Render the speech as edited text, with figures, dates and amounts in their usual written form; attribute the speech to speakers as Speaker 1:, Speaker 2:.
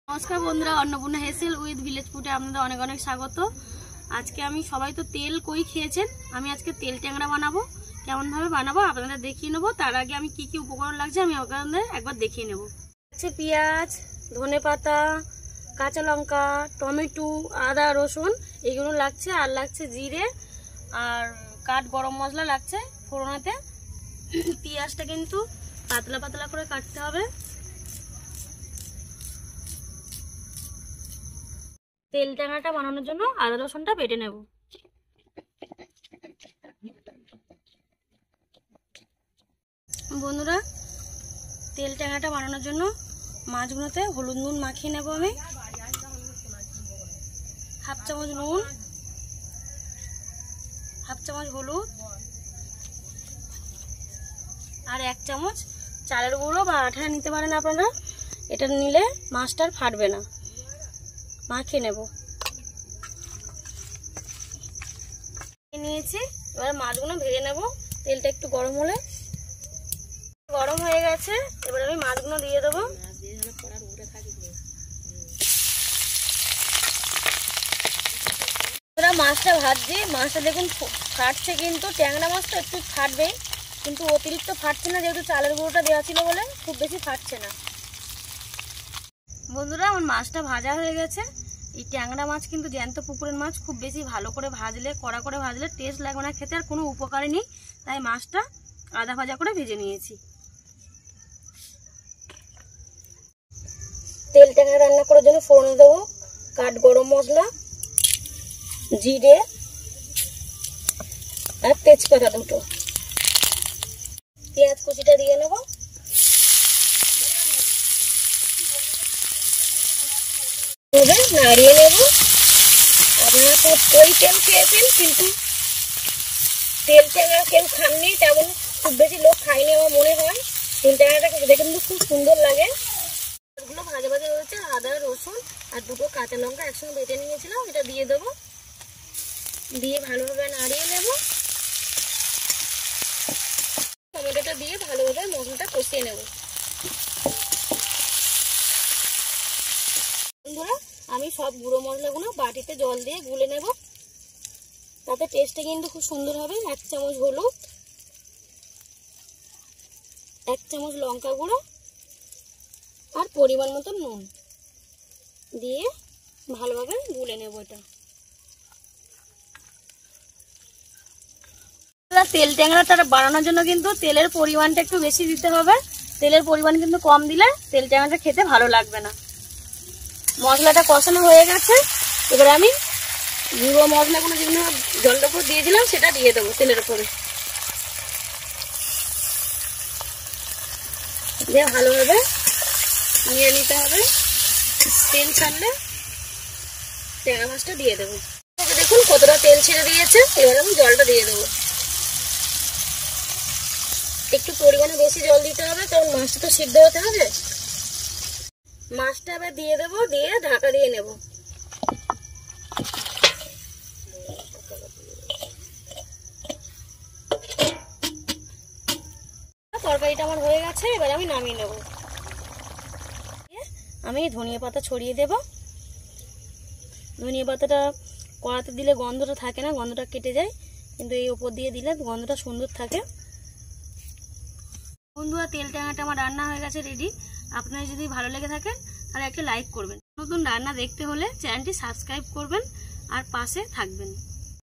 Speaker 1: नमस्कार बंधुरा Annapurna हेसेल with village फुडे आपनादेर अनेक अनेक स्वागत। आज के आमी सबाई तो तेल कई खेयेछेन, आमी आज के तेल टैंगड़ा बानाबो। केमन भावे बानाबो आपनादेर देखिए नेब। तार आगे आमी की की उपकरण लागछे आमी आपनादेर एकबार देखिए नेब। आछे पेंयाज, धनेपाता, काँचा लंका, टमेटो, आदा रसुन एगुलो लागछे आर लागछे जिरे आर काट गरम मसला लागछे फोड़नाते। पेंयाजटा किन्तु पातला पातला करे काटते होबे। तेल टैंगड़ा बानानोर जोन्नो आदा रसुनटा बेटे नेब। बंधुरा तेल टैंगड़ा बानानोर जोन्नो माछगुलोते हलुद नुन माखिए नेब। आमी हाफ चामच नुन, हाफ चामच हलुद और एक चामच चालेर गुঁড়ো বা আঠা নিতে পারেন আপনারা। এটা নিলে মাছটা ফাটবে না। মাখিয়ে নেব। নিয়েছি, এবার মাছগুলো ভেজে নেব। তেলটা একটু গরম হলে, গরম হয়ে গেছে, এবার আমি মাছগুলো দিয়ে দেবো। মাছটা ভাজছি, মাছটা দেখুন ফাটছে, কিন্তু ট্যাংরা মাছ তো একটু ফাটবে, কিন্তু অতিরিক্ত ফাটছে না, যেহেতু চালের গুঁড়োটা দেওয়া ছিল বলে খুব বেশি ফাটছে না। বন্ধুরা আমার মাছটা ভাজা হয়ে গেছে। এই ট্যাংরা মাছ কিন্তু জ্যান্ত পুকুরের মাছ, খুব বেশি ভালো করে ভাজলে, কড়া করে ভাজলে টেস্ট লাগবে না খেতে, আর কোনো উপকারই নেই। তাই মাছটা আধা ভাজা করে ভেজে নিয়েছি। তেল ট্যাংরা রান্না করার জন্য ফোড়ন দেবো কাঠ গরম মশলা, জিরে আর তেজপাতা দুটো। পেঁয়াজ কুচিটা দিয়ে নেব। নাড়িয়ে নেব। আপনারা তো ওই তেল খেয়েছেন, কিন্তু তেল ট্যাংরা কেউ খাননি, তেমন খুব বেশি লোক খায়নি আমার মনে হয়। তেল ট্যাংরাটা দেখে কিন্তু খুব সুন্দর লাগে। এগুলো ভাজা ভাজা হয়েছে, আদা রসুন আর দুটো কাঁচা লঙ্কা একসঙ্গে বেটে নিয়েছিলাম, এটা দিয়ে দেবো। দিয়ে ভালোভাবে নাড়িয়ে নেব। টমেটোটা দিয়ে ভালোভাবে মশলাটা কষিয়ে নেব। বন্ধুরা আমি সব গুঁড়ো মশলাগুলো বাটিতে জল দিয়ে গুলে নেব, তাতে টেস্টটা কিন্তু খুব সুন্দর হবে। এক চামচ হলুদ, এক চামচ লঙ্কা গুঁড়ো আর পরিমাণ মতো নুন দিয়ে ভালোভাবে গুলে নেব। এটা তেল ট্যাংরাটা বানানোর জন্য কিন্তু তেলের পরিমাণটা একটু বেশি দিতে হবে। তেলের পরিমাণ কিন্তু কম দিলে তেল ট্যাংরাটা খেতে ভালো লাগবে না। মশলাটা কষানো হয়ে গেছে, এবারে আমি গুঁড়ো মশলাগুলো যেগুলো জলটা উপর দিয়েছিলাম সেটা দিয়ে দেবো তেলের উপরে। দিয়ে ভালোভাবে নিয়ে নিতে হবে। তেল ছাড়লে ট্যাংরা মাছটা দিয়ে দেবো। দেখুন কতটা তেল ছেড়ে দিয়েছে, এবারে আমি জলটা দিয়ে দেবো। একটু পরিমাণে বেশি জল দিতে হবে, কারণ মাছটা তো সিদ্ধ হতে হবে। মাছটা এবার দিয়ে দেবো, দিয়ে ঢাকা দিয়ে নেব। তরকারিটা আমার হয়ে গেছে, এবার আমি নামিয়ে নেব। আমি ধনিয়া পাতা ছড়িয়ে দেব। ধনিয়া পাতাটা কড়াতে দিলে গন্ধটা থাকে না, গন্ধটা কেটে যায়, কিন্তু এই উপর দিয়ে দিলে গন্ধটা সুন্দর থাকে। বন্ধুরা তেল ট্যাংরাটা আমার রান্না হয়ে গেছে, রেডি। আপনারা যদি ভালো লেগে থাকেন তাহলে একটা লাইক করবেন। নতুন রান্না দেখতে হলে চ্যানেলটি সাবস্ক্রাইব করবেন আর পাশে থাকবেন।